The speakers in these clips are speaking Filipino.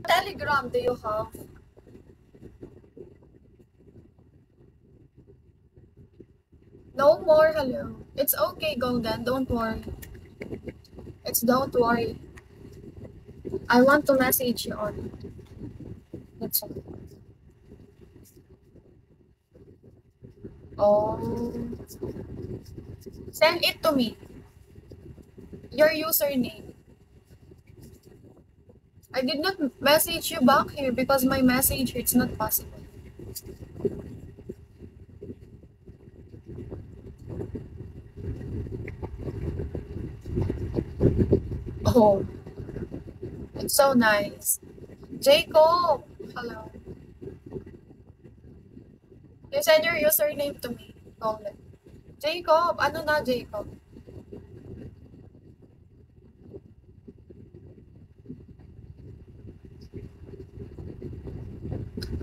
Telegram do you have? No more, hello. It's okay, Golden. Don't worry. Don't worry. I want to message you on. That's all. Oh. Send it to me. Your username. I did not message you back here because my message it's not possible. Oh. It's so nice. Jacob. Hello. You send your username to me. Golden. Jacob. Ano na, Jacob?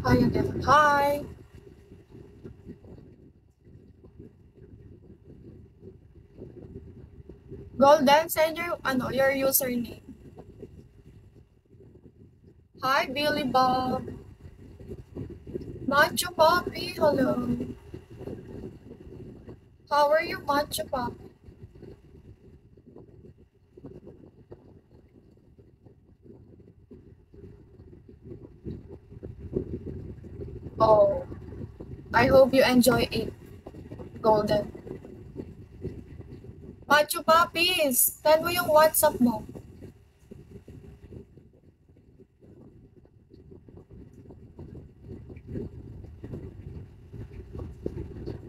Hi again. Hi. Golden, send your username. Hi, Billy Bob. Macho Poppy, hello. How are you, Macho Poppy? Oh, I hope you enjoy it, Golden. Macho Puppies, send mo yung WhatsApp mo.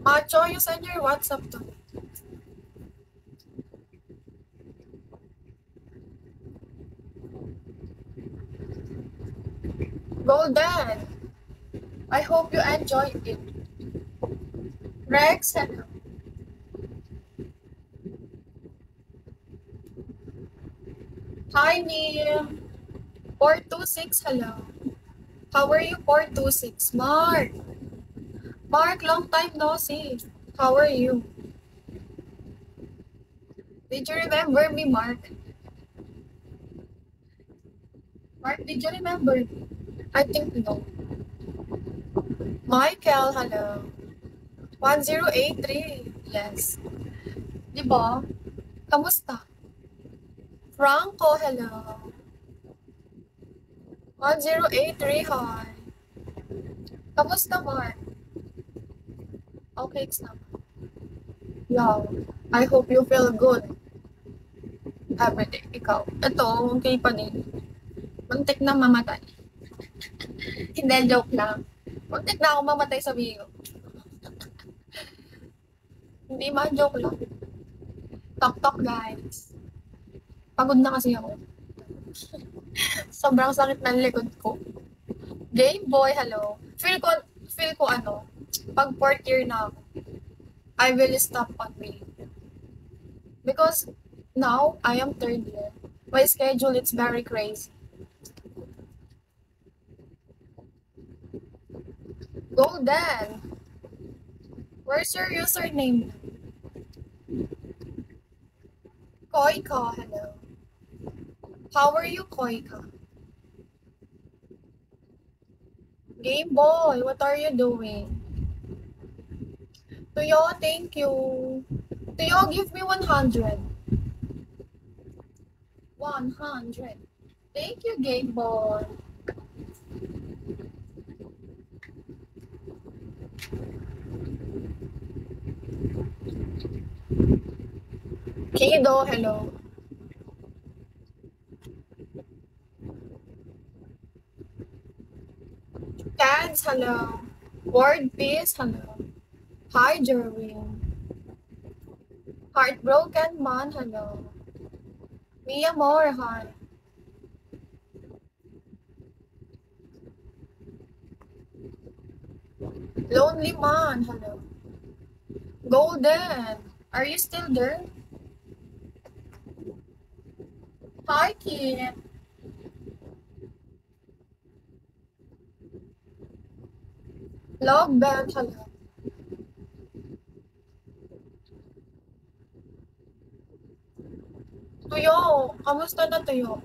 Macho, you send your WhatsApp to me. Golden, I hope you enjoy it. Rex, hello. Hi, Neil. 426, hello. How are you, 426? Mark. Mark, long time no see. How are you? Did you remember me, Mark? Mark, did you remember me? I think no. Michael, hello. 1083. Yes. Diba? Kamusta? Franco, hello. 1083, hi. Kamusta, Mark? Okay, it's naman. Yeah. I hope you feel good everyday. Ikaw. Ito, okay pa din. Muntik na mamatay. Hindi, joke lang. Muntik na ako mamatay sa bigo. Hindi man, joke lang. Tok-tok, guys. Pagod na kasi ako. Sobrang sakit ng likod ko. Game Boy, hello. Feel ko ano, pag 4th year na ako, I will stop on me. Because now, I am 3rd year. My schedule, it's very crazy. Golden, where's your username? Koika, hello. How are you, Koika? Game Boy, what are you doing? Tuyo, thank you. Tuyo, give me 100. 100. Thank you, Game Boy. Kido, hello. Cans, hello. Word Peace, hello. Hi, Jerwin. Heartbroken Man, hello. Mia Moore, hi. Lonely Man, hello. Golden, are you still there? Hi, Kid. Love Band, hello. Tuyo, kamusta na Tuyo?